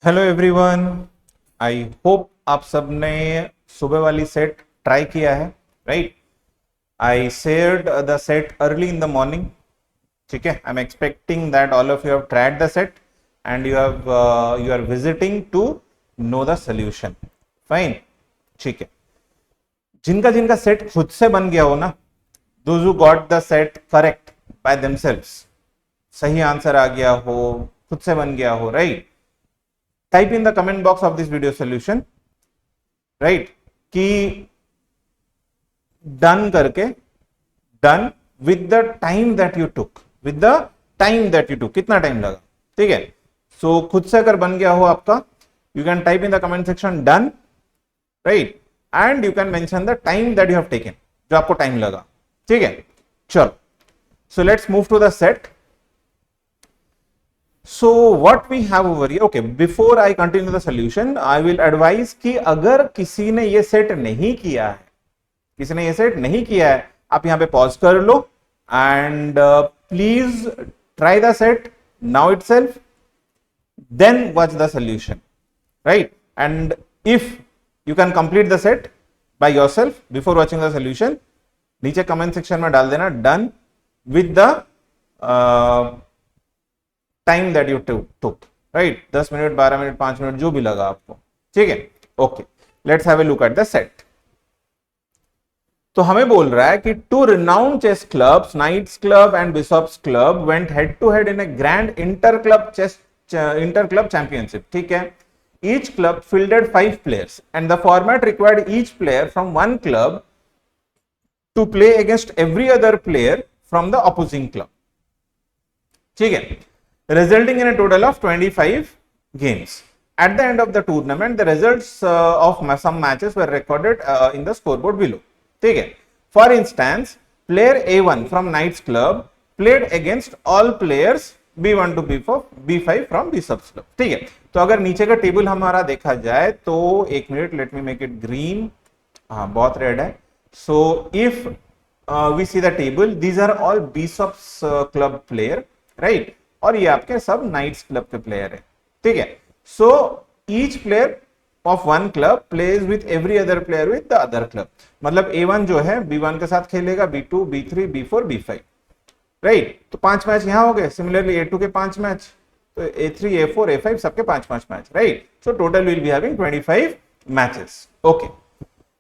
Hello everyone, I hope आप सब ने सुबह वाली सेट ट्राई किया है, right? I shared the set early in the morning. ठीक है, I am expecting that all of you have tried the set and you are visiting to know the solution. Fine, ठीक है. जिनका जिनका set खुद से बन गया हो ना, those who got the set correct by themselves, सही आंसर आ गया हो, खुद से बन गया हो, right? Type in the comment box of this video solution, right, कि डन करके, done with the time that you took, with the time that you टुक, कितना टाइम लगा. ठीक है, सो खुद से अगर बन गया हो आपका, you can type in the comment section done, right, and you can mention the time that you have taken, जो आपको टाइम लगा. ठीक है, चलो, so let's move to the set. So what we have over here, okay, before I continue the solution, I will advise कि अगर किसी ने ये सेट नहीं किया है, किसी ने ये सेट नहीं किया है, आप यहां पे पॉज कर लो and please try the set now itself, then watch the solution, right? And if you can complete the set by yourself before watching the solution, नीचे कमेंट सेक्शन में डाल देना done with the time that you took, right? 10 minute, 12 minute, 5 minute, जो भी लगा आपको. ठीक है, okay, let's have a look at the set. तो हमें बोल रहा है कि two renowned chess clubs, Knights Club and Bishops Club went head to head in a grand inter club championship. ठीक है, each club fielded 5 players and the format required each player from one club to play against every other player from the opposing club. ठीक है, resulting in a total of 25 games. At the end of the tournament, the results of some matches were recorded in the scoreboard below. ठीक है, for instance, player A1 from Knights Club played against all players B1 to B5 from Bishops Club. ठीक है, तो अगर नीचे का table हमारा देखा जाए तो एक minute, let me make it green. हाँ, बहुत रेड है. So if we see the table, these are all Bishops Club player, right? और ये आपके सब नाइट्स क्लब के प्लेयर है. ठीक है, so each player of one club plays with every other player with the other club. मतलब A1 जो है B1 के साथ खेलेगा, B2, B3, B4, B5, right? तो 5 मैच यहां हो गए. सिमिलरली A2 के 5 मैच, तो A3, A4, A5 सबके 5-5 match, right? So total will be having 25 matches. Okay,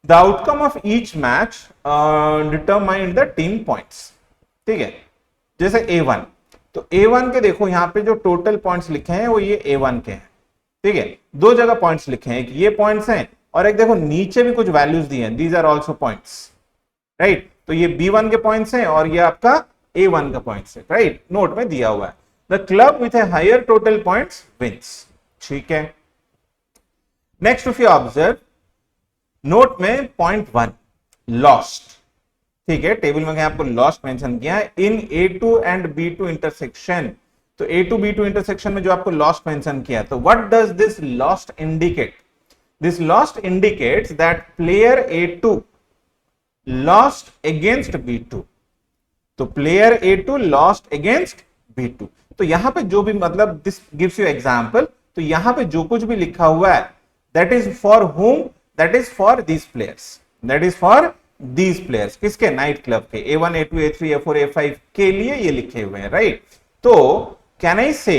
the outcome of each match determined the team points. ठीक है, जैसे A1, तो A1 के देखो यहां पे जो टोटल पॉइंट्स लिखे हैं वो ये A1 के हैं. ठीक है, दो जगह पॉइंट्स लिखे हैं, एक ये पॉइंट्स हैं और एक देखो नीचे भी कुछ वैल्यूज दिए हैं, these are also points, right? तो ये B1 के पॉइंट्स हैं और ये आपका A1 का पॉइंट्स है, राइट? नोट में दिया हुआ है. The club with a higher total points wins. ठीक है, next if you observe, note में पॉइंट 1 लॉस्ट. ठीक है, टेबल में आपको लॉस्ट मेंशन किया है इन A2 एंड B2 इंटरसेक्शन. तो A2 B2 इंटरसेक्शन में जो आपको लॉस्ट मेंशन किया है, तो what does this lost indicate? This lost indicates that player A2 lost against B2. तो player A2 lost against B2. तो यहां पे जो भी, मतलब दिस गिव्स यू एग्जांपल, तो यहां पे जो कुछ भी लिखा हुआ है, दैट इज फॉर हुम, that is for these players, that is for these players. किसके? नाइट क्लब के. A1, A2, A3, A4, A5 के लिए ये लिखे हुए हैं, राइट? तो कैन आई से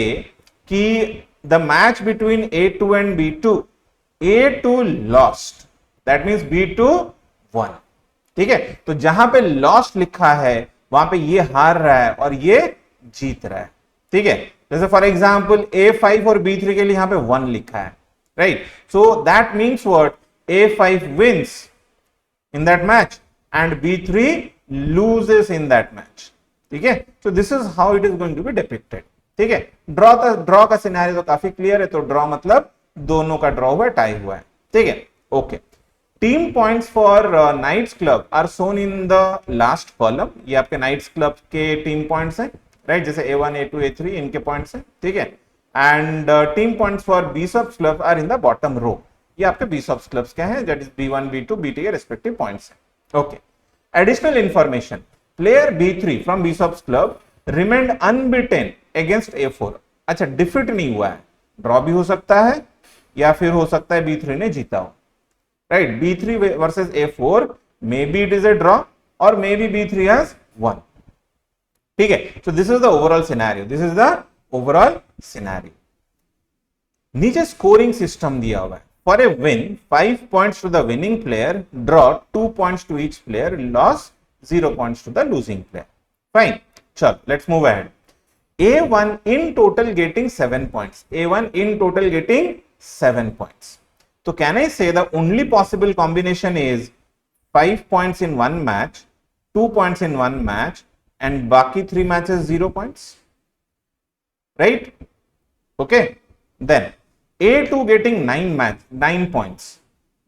कि the match between A2 and B2, A2 lost, that means B2 won. ठीक है, तो जहां पे लॉस्ट लिखा है वहां पे ये हार रहा है और ये जीत रहा है. ठीक है, जैसे फॉर एग्जांपल A5 और B3 के लिए यहां पे 1 लिखा है, right? So that means what? A5 wins in that match and B3 loses in that match. ठीक है, so this is how it is going to be depicted. ठीक है, ड्रॉ का सिनेरियो तो काफी क्लियर है. तो ड्रॉ मतलब दोनों का ड्रॉ हुआ है, टाई हुआ है. ठीक है, okay. Team points for Knights Club are shown in the last column. ये आपके नाइट्स क्लब के टीम पॉइंट्स हैं, राइट? जैसे A1, A2, A3 इनके पॉइंट्स हैं. ठीक है, and team points for Bishops Club are in the bottom row. ये आपके बिशॉप्स क्लब्स क्या हैं, that is B1, B2, B के रेस्पेक्टिव पॉइंट्स हैं. Okay, additional information, player B3 from Bishops Club remained अनबिटेन against A4. अच्छा, defeat नहीं हुआ है, ड्रॉ भी हो सकता है या फिर हो सकता है B3 ने जीता हो, right. B3 versus A4, maybe it is a draw और maybe B3 has won, ठीक है। So this is the overall scenario, this is the overall scenario. नीचे स्कोरिंग सिस्टम दिया हुआ है। For a win 5 points to the winning player, draw 2 points to each player, loss 0 points to the losing player. Fine, चलो let's move ahead. A1 in total getting 7 points. A1 in total getting 7 points. So can I say the only possible combination is 5 points in one match, 2 points in one match, and baki 3 matches 0 points, right? Okay. Then A2 getting 9 points.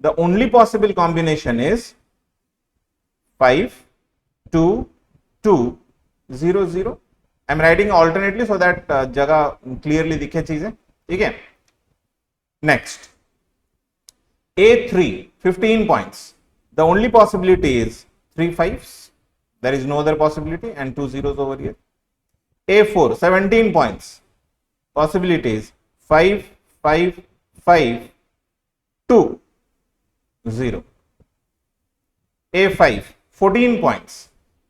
The only possible combination is 5, 2, 2, 0, 0. I'm writing alternately so that जगह clearly दिखे चीजें, ठीक है। Next, A3 15 points. The only possibility is 3 5s. There is no other possibility and 2 zeros over here. A4 17 points. Possibilities 5 5 5 2 0. A5 14 points.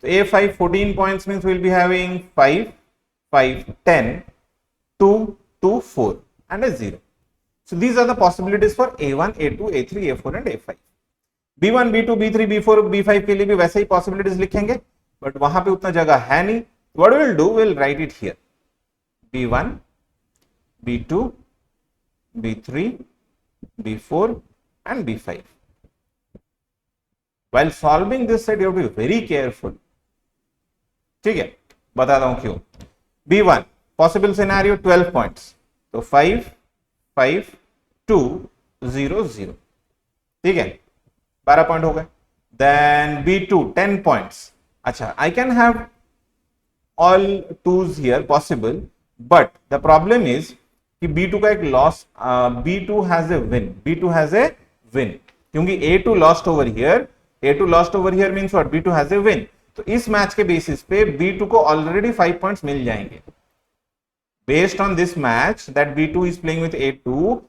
So A5 14 points means we'll be having 5 5 10 2 2 4 and a 0. So these are the possibilities for A1 A2 A3 A4 and A5. B1 B2 B3 B4 B5 के लिए भी वैसे ही possibilities लिखेंगे, but वहां पे उतना जगह है नहीं। What we'll do, we'll write it here, B1 B2 B3 B4 and B5. While solving this set you have to be very careful, ठीक है। बताता हूं क्यों। B1 पॉसिबल सिनेरियो 12 पॉइंट्स, तो 5 5 2 0 0, ठीक है, 12 पॉइंट हो गए। Then B2 10 points. अच्छा, I can have all twos here possible, but the problem is कि B2 का एक loss, B2 has a win, B2 has a win, क्योंकि A2 lost over here, A2 lost over here means what, B2 has a win. तो इस match के basis पे B2 को already 5 points मिल जाएंगे। Based on this match that B2 is playing with A2,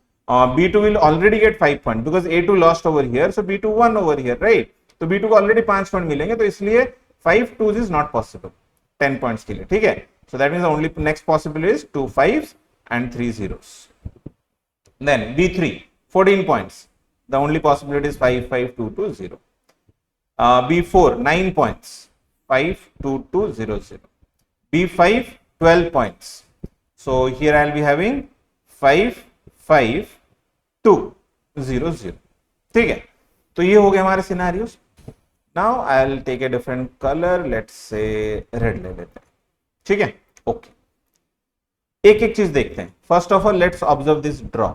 B2 will already get 5 points because A2 lost over here, so B2 won over here, right? तो B2 को already 5 point मिलेंगे, तो इसलिए 5 2s is not possible 10 points के लिए, ठीक है। So that means the only next possible is 2 5s and 3 zeros. Then B3 14 points. The only possibility is 5 5 2 2 0. B4 9 points. 5 2 2 0 0. B5 12 points. So here I'll be having 5 5 2 0 0, ठीक है। तो ये हो गए हमारे scenarios. Now I will take a different colour, let's say red ले लेते हैं, ठीक है। ओके, एक एक चीज देखते हैं। First of all let's observe this draw,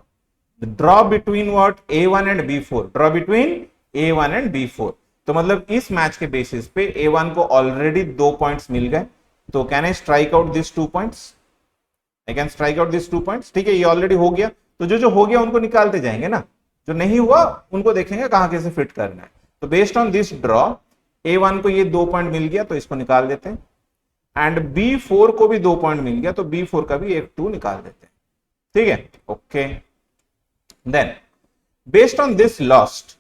draw between what, A1 and B4, draw between A1 and B4। तो मतलब इस मैच के बेसिस पे A1 को ऑलरेडी 2 पॉइंट्स मिल गए, तो can I strike out this 2 points, I can strike out this 2 points, ठीक है। ये ऑलरेडी हो गया, तो जो जो हो गया उनको निकालते जाएंगे ना, जो नहीं हुआ उनको देखेंगे कहां कैसे फिट करना है। तो based on this draw A1 को ये 2 पॉइंट मिल गया, तो इसको निकाल देते हैं, एंड B4 को भी 2 पॉइंट मिल गया, तो B4 का भी एक 2 निकाल देते हैं, ठीक है। Okay, then based on this lost,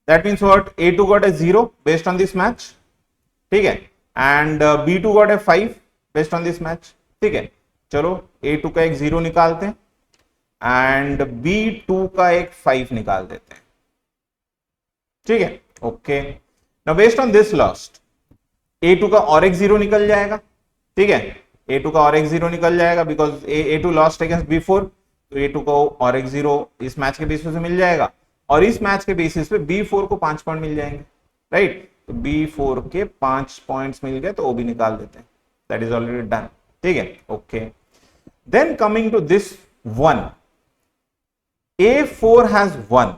that means what, A2 got a 0 based on this match, ठीक है, and B2 got a 5 based on this match, ठीक है। चलो A2 का एक 0 निकालते हैं एंड B2 का एक 5 निकाल देते हैं, ठीक है। Okay, now based on this lost A2 का और एक 0 निकल जाएगा, ठीक है। A2 का और एक 0 निकल जाएगा because A2 lost against B4, तो A2 को और एक 0 इस मैच के बेसिस पे मिल जाएगा, और इस मैच के बेसिस पे B4 को 5 पॉइंट मिल जाएंगे, राइट। तो B4 के 5 पॉइंट्स मिल गए, तो वो भी निकाल देते हैं, दैट इज ऑलरेडी डन, ठीक है। Okay, then coming to this 1, A4 has 1,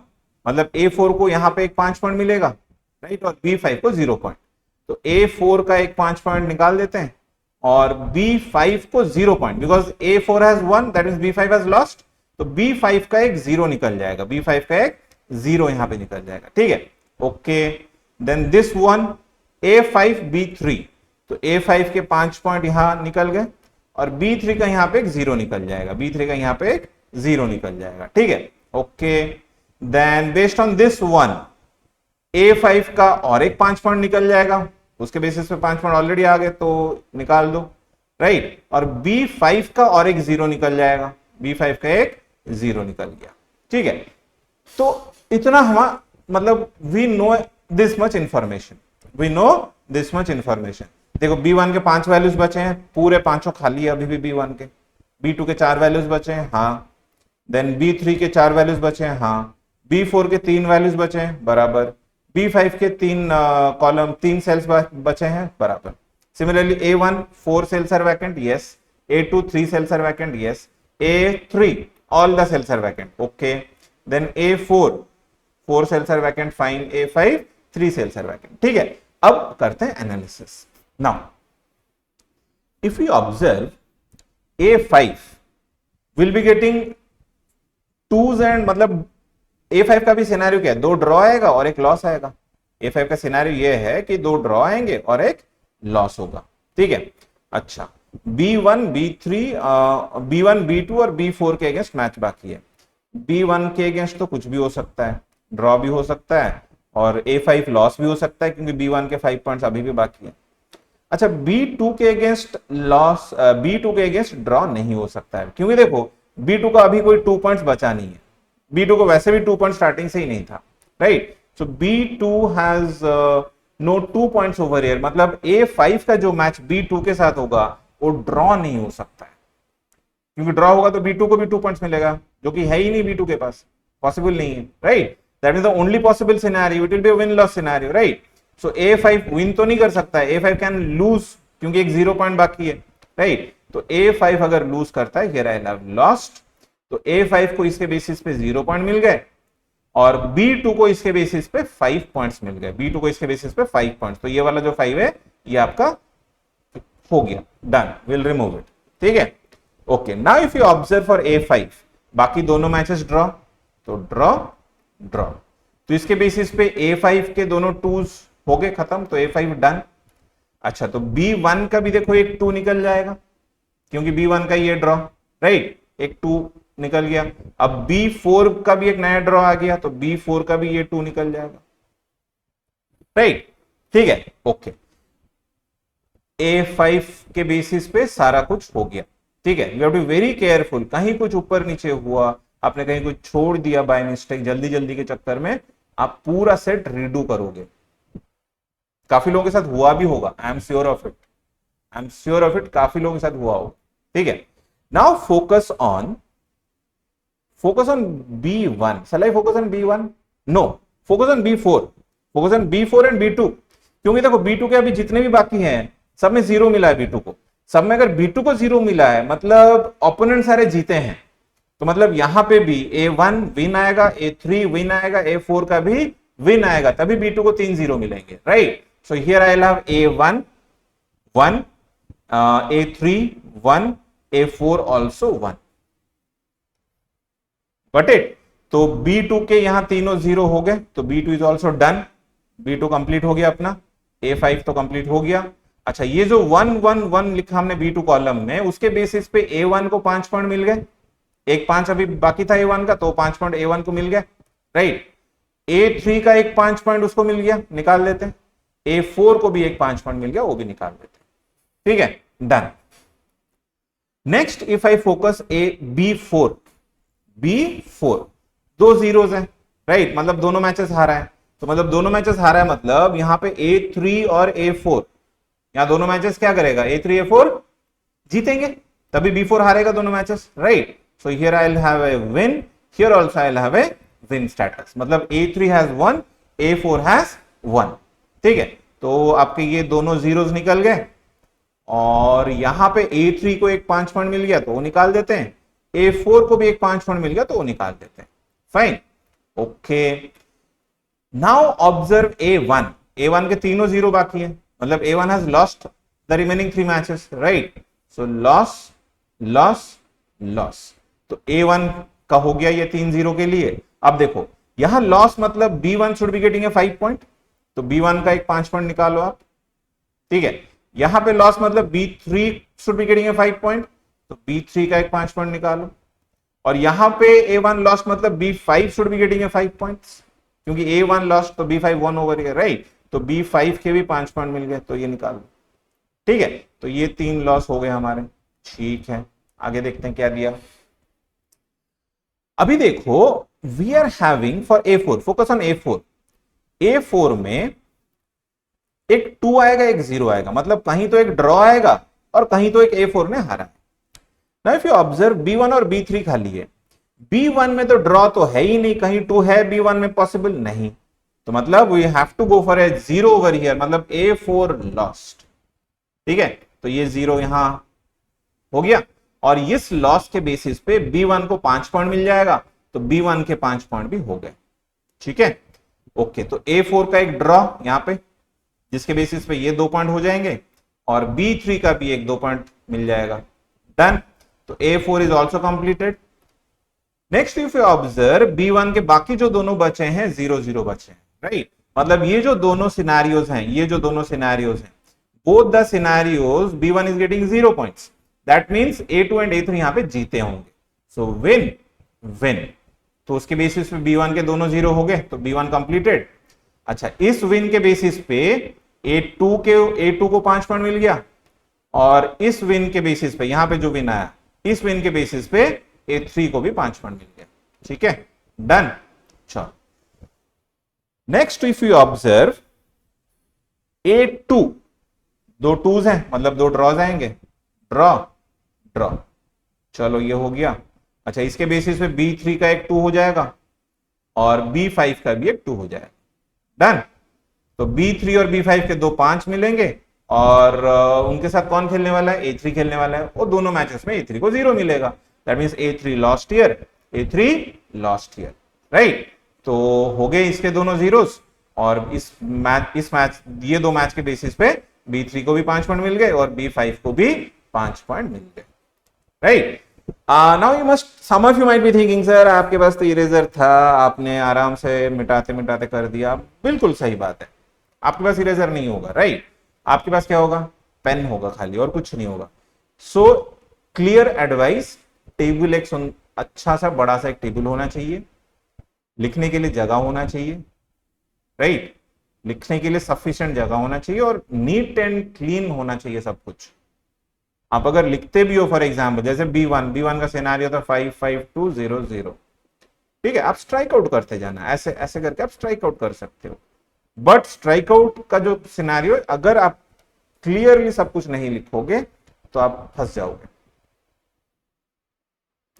मतलब A4 को यहां पे एक 5 पॉइंट मिलेगा, राइट, और B5 को 0 पॉइंट, तो A4 का एक 5 पॉइंट निकाल देते हैं, और B5 को 0 point, because A4 has 1 that means B5 has lost, तो B5 का एक 0 निकल जाएगा, B5 का एक 0 यहां पे निकल जाएगा, ठीक है। Okay, then this 1 A5 B3, तो A5 के 5 पॉइंट यहां निकल गए, और B3 का यहां पे एक 0 निकल जाएगा, B3 का यहां पे एक 0 निकल जाएगा, ठीक है। Okay, then based on this one A5 का और एक 5 पॉइंट निकल जाएगा, उसके बेसिस पे 5 पॉइंट ऑलरेडी आ गए तो निकाल दो, राइट। और B5 का और एक 0 निकल जाएगा, B5 का एक 0 निकल गया, ठीक है। तो इतना हम मतलब we know this much information, we know this much information. देखो B1 के 5 वैल्यूज बचे हैं, पूरे पांचों खाली है अभी भी B1 के। B2 के 4 वैल्यूज बचे हैं, हाँ। देन B3 के 4 वैल्यूज बचे हैं, हाँ। B4 के 3 वैल्यूज बचे हैं, बराबर। B5 के 3 कॉलम 3 सेल्स बचे हैं, बराबर। Similarly A1 4 cells are vacant, yes. A2 3 cells are vacant, yes. A3 all the cells are vacant, okay. Then A4 4 cells are vacant, fine. A5 3 cells are vacant, ठीक है। अब करते हैं analysis. Now if you observe A5 will be getting twos and, मतलब A5 का भी scenario क्या है, 2 ड्रॉ आएगा और एक लॉस आएगा। A5 का सिनेरियो ये है कि 2 ड्रॉ आएंगे और एक लॉस होगा, ठीक है। अच्छा, B1 B2 और B4 के अगेंस्ट मैच बाकी है। B1 के अगेंस्ट तो कुछ भी हो सकता है, ड्रॉ भी हो सकता है और A5 लॉस भी हो सकता है, क्योंकि B1 के 5 पॉइंट्स अभी भी बाकी है। अच्छा, B2 के अगेंस्ट लॉस, B2 के अगेंस्ट ड्रॉ नहीं हो सकता है, क्योंकि देखो B2 का अभी कोई 2 पॉइंट्स बचा नहीं है। B2 को वैसे भी 2 पॉइंट स्टार्टिंग से ही नहीं था, right. So B2 has no 2 points over here, मतलब A5 का जो मैच B2 के साथ होगा वो ड्रॉ नहीं हो सकता है, क्योंकि ड्रॉ होगा तो B2 को भी 2 पॉइंट्स मिलेगा, जो कि है ही नहीं B2 के पास, पॉसिबल नहीं है, right. That is the only possible scenario, it will be a win loss scenario, right. So A5 win तो नहीं कर सकता है, A5 कैन लूज, क्योंकि एक 0 पॉइंट बाकी है, राइट। तो A5 अगर लूज करता है, हियर आई हैव लॉस्ट, तो A5 को इसके बेसिस पे 0 पॉइंट मिल गए और B2 को इसके बेसिस पे 5 पॉइंट्स मिल गए, B2 को इसके बेसिस पे 5 पॉइंट्स। तो ये वाला जो 5 है ये आपका हो गया, डन, विल रिमूव इट, ठीक है। Okay, now if you observe for A5, बाकी दोनों मैचेस ड्रॉ, तो ड्रॉ ड्रॉ, तो इसके बेसिस पे A5 के दोनों 2s हो गए खत्म, तो A5 डन। अच्छा, तो B1 का भी देखो एक 2 निकल जाएगा, क्योंकि B1 का ये ड्रॉ, राइट, एक 2 निकल गया। अब B4 का भी एक नया ड्रॉ आ गया, तो B4 का भी ये 2 निकल जाएगा, राइट, ठीक है, ओके। A5 के बेसिस पे सारा कुछ हो गया, ठीक है। You have to be very careful, कहीं कुछ ऊपर नीचे हुआ, आपने कहीं कुछ छोड़ दिया बाय मिस्टेक, जल्दी जल्दी के चक्कर में आप पूरा सेट रीडू करोगे। काफी लोगों के साथ हुआ भी होगा, I am sure of it, I am sure of it, काफी लोगों के साथ हुआ होगा, ठीक है। Now focus on B1. Shall I focus on B1? No. Focus on B4. Focus on B4 and B2. क्योंकि देखो B2 के अभी जितने भी बाकी हैं सब में 0 मिला है B2 को। सब में अगर B2 को 0 मिला है मतलब ओपोनेंट सारे जीते हैं, तो मतलब यहां पे भी A1 विन आएगा, A3 विन आएगा, A4 का भी विन आएगा, तभी B2 को 3-0 मिलेंगे, right. So here I will have A1 1, A3 1, A4 also 1। Got it? तो B2 के यहां तीनों 0 हो गए, तो B2 is also done, B2 complete हो गया अपना, A5 तो कंप्लीट हो गया। अच्छा, ये जो 1 1 1 लिखा हमने B2 कॉलम में, उसके बेसिस पे A1 को 5 पॉइंट मिल गए, एक 5 अभी बाकी था A1 का, तो 5 पॉइंट A1 को मिल गया, राइट। A3 का एक 5 पॉइंट उसको मिल गया, निकाल लेते हैं। A4 को भी एक 5 पॉइंट मिल गया, वो भी निकाल लेते हैं, ठीक है, done. Next if I focus B4, दो जीरोस हैं, राइट, मतलब दोनों मैचेस हारा है, तो मतलब दोनों मैचेस हारा है मतलब यहां पे A3 और A4, यहां दोनों मैचेस क्या करेगा, A3 A4 जीतेंगे, तभी B4 हारेगा दोनों matches, right. So here I will have a win, here also I will have a win status, मतलब A3 हैज 1, A4 हैज 1, ठीक है। तो आपके ये दोनों जीरोस निकल गए और यहां पे A3 को एक 5 पॉइंट मिल गया तो वो निकाल देते हैं, A4 को भी एक 5 पॉइंट मिल गया तो वो निकाल देते हैं, fine, okay. Now observe A1 के तीनों 0 बाकी है, मतलब A1 has lost the remaining 3 matches, right. So loss loss loss, तो A1 का हो गया ये 3-0 के लिए। अब देखो यहां लॉस मतलब B1 should be getting a 5 point, तो B1 का एक 5 पॉइंट निकालो आप, ठीक है। यहां पे लॉस मतलब B3 should be getting a 5 point, तो B3 का एक 5 पॉइंट निकालो। और यहां पे A1 लॉस्ट मतलब B5 should be getting 5 points, क्योंकि A1 लॉस्ट तो B5 वन ओवर है, राइट। तो B5 के भी 5 पॉइंट मिल गए, तो ये निकाल लो। ठीक है, तो ये 3 लॉस हो गए हमारे। ठीक है, आगे देखते हैं क्या दिया। अभी देखो, we are having for A4, focus on A4। A4 में एक 2 आएगा, एक 0 आएगा, मतलब कहीं तो एक ड्रॉ आएगा और कहीं तो एक A4 ने हारा है। Now if you observe B1 और B3 खाली है। B1 में तो ड्रॉ तो है ही नहीं, कहीं 2 है B1 में, पॉसिबल नहीं, तो मतलब we have to go for a 0 over here, मतलब A4 लॉस्ट। ठीक है, तो ये 0 यहां हो गया, और इस लॉस के बेसिस पे B1 को 5 पॉइंट मिल जाएगा, तो B1 के 5 पॉइंट भी हो गए। ठीक है, ओके, तो A4 का एक ड्रॉ यहां पे, जिसके बेसिस पे ये 2 पॉइंट हो जाएंगे, और B3 का भी एक 2 पॉइंट मिल जाएगा। डन, तो A4 is also completed. Next if you observe, B1 के बाकी जो दोनों बचे हैं 0-0 बचे हैं, राइट। मतलब ये जो दोनों सिनेरियोज हैं, ये जो दोनों सिनेरियोज हैं, both the scenarios B1 is getting 0 points, that means A2 and A3 यहां पे जीते होंगे, so win। तो उसके बेसिस पे B1 के दोनों 0 हो गए, तो B1 कंप्लीटेड। अच्छा, इस विन के बेसिस पे A2 को 5 पॉइंट मिल गया, और इस विन के बेसिस पे यहां पे जो विन आया, इस विन के बेसिस पे A3 को भी 5 पॉइंट मिल गया। ठीक है, डन। चलो, next if you observe A2, 2 2s हैं, मतलब 2 ड्रॉज आएंगे, ड्रॉ। चलो, ये हो गया। अच्छा, इसके बेसिस पे B3 का एक 2 हो जाएगा, और B5 का भी एक 2 हो जाएगा। डन, तो B3 और B5 के 2 5 मिलेंगे, और उनके साथ कौन खेलने वाला है, A3 खेलने वाला है, और दोनों मैचेस में A3 को 0 मिलेगा, that means A3 lost here, A3 lost here, right. तो हो गए इसके दोनों जीरोस, और इस मैच ये 2 मैच के बेसिस पे B3 को भी 5 पॉइंट मिल गए, और B5 को भी 5 पॉइंट मिल गए, right. Now you must, some of you might be thinking, sir आपके पास तो इरेजर था, आपने आराम से मिटाते मिटाते कर दिया। बिल्कुल सही बात है, आपके पास इरेजर नहीं होगा, राइट। आपके पास क्या होगा, पेन होगा खाली, और कुछ नहीं होगा। सो क्लियर एडवाइस, टेबल एक अच्छा सा बड़ा सा एक टेबल होना चाहिए, लिखने के लिए जगह होना चाहिए, राइट। लिखने के लिए सफिशिएंट जगह होना चाहिए, और नीट एंड क्लीन होना चाहिए सब कुछ। आप अगर लिखते भी हो, फॉर एग्जाम्पल जैसे B1 का सिनेरियो था 5 5 2 0 0, ठीक है, आप स्ट्राइक आउट करते जाना, ऐसे ऐसे करके आप स्ट्राइक आउट कर सकते हो। बट स्ट्राइक आउट का जो सिनेरियो, अगर आप क्लियरली सब कुछ नहीं लिखोगे तो आप फंस जाओगे।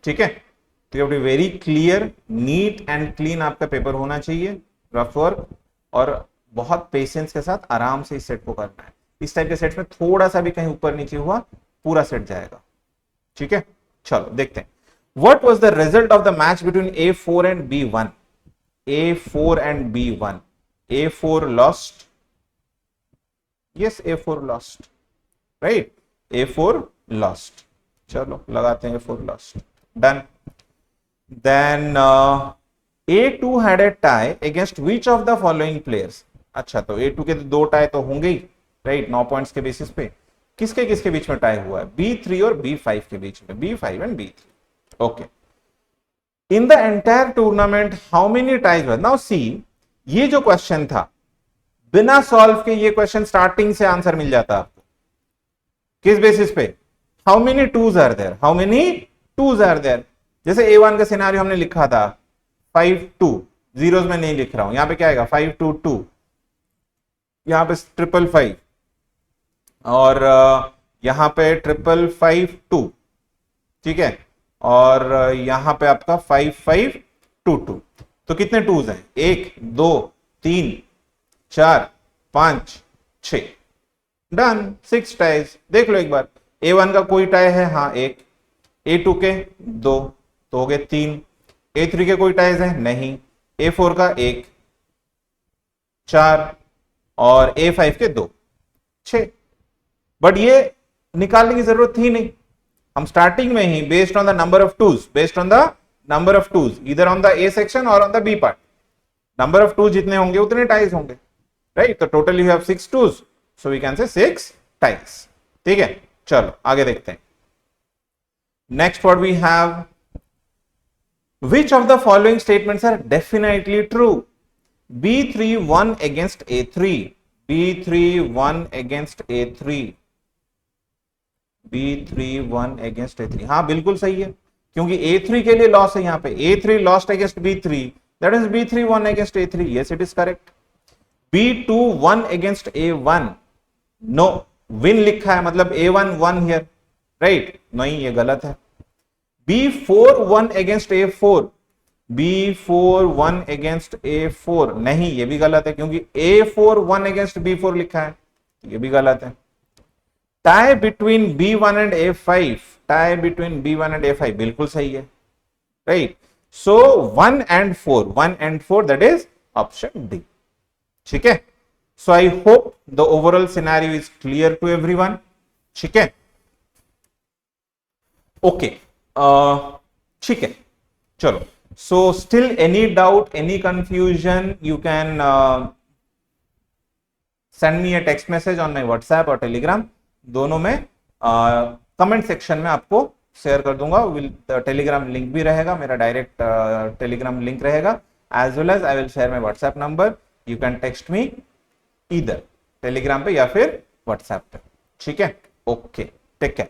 ठीक है, तो you have to be very clear, neat and clean आपका पेपर होना चाहिए, रफ वर्क, और बहुत पेशेंस के साथ आराम से इस सेट को करना है। इस टाइप के सेट में थोड़ा सा भी कहीं ऊपर नीचे हुआ, पूरा सेट जाएगा। ठीक है, चलो देखते हैं। What was the result of the match between A4 and B1? A4 and B1, A4 lost, yes A4 lost, right, A4 lost। चलो लगाते हैं A4 lost, done। then A2 had a tie against which of the following players? अच्छा, तो A2 के 2 tie तो होंगे ही, right, 9 points के basis पे। किसके किसके बीच में टाई हुआ है, B3 और B5 के बीच में, B5 and B3। Okay, in the entire tournament how many ties were? Now see, ये जो क्वेश्चन था, बिना सॉल्व के ये क्वेश्चन स्टार्टिंग से आंसर मिल जाता आपको। किस बेसिस पे, how many twos are there, how many twos are there. जैसे A1 का सिनेरियो हमने लिखा था 5 2, जीरोस में नहीं लिख रहा हूं, यहां पे क्या आएगा 5 2 2, यहां पे 555, और यहां पे 555 2, ठीक है, और यहां पे आपका 5 5 2 2। तो कितने टूज हैं, 1 2 3 4 5 6, डन, 6 टाइज। देख लो एक बार, A1 का कोई टाई है, हाँ 1, A2 के 2, तो हो गए 3, A3 के कोई टाइज है नहीं, A4 का 1 4, और A5 के 2 6। बट ये निकालने की जरूरत थी नहीं, हम स्टार्टिंग में ही based on the number of twos, based on the number of twos, इधर ऑन द A सेक्शन और on the B part, number of twos जितने होंगे उतने टाइज होंगे, राइट। तो total you have 6 twos, so we can say 6 ties. ठीक है, चलो आगे देखते हैं। Next what we have, Which of the following statements are definitely true? B3 won against A3. B3 won against A3. B3 won against A3. हाँ बिल्कुल सही है, क्योंकि A3 के लिए लॉस है यहाँ पे. A3 lost against B3. That is B3 won against A3. Yes, it is correct. B2 won against A1. No, win लिखा है मतलब A1 won here. Right? नहीं, ये गलत है. B4 won against A4. B4 won against A4. नहीं, ये भी गलत है, क्योंकि A4 won against B4 लिखा है. ये भी गलत है. Tie between B1 and A5. Tie between B1 and A5 बिल्कुल सही है. Right? So 1 and 4. 1 and 4, that is option D. ठीक है. So I hope the overall scenario is clear to everyone. ठीक है. Okay. ठीक है. चलो. So still any doubt, any confusion, you can send me a text message on my WhatsApp और Telegram. दोनों में कमेंट सेक्शन में आपको शेयर कर दूंगा. टेलीग्राम लिंक भी रहेगा, मेरा डायरेक्ट टेलीग्राम लिंक रहेगा, as well as I will share my WhatsApp number. You can text me इधर टेलीग्राम पे या फिर व्हाट्सएप पे. ठीक है. Okay, take care.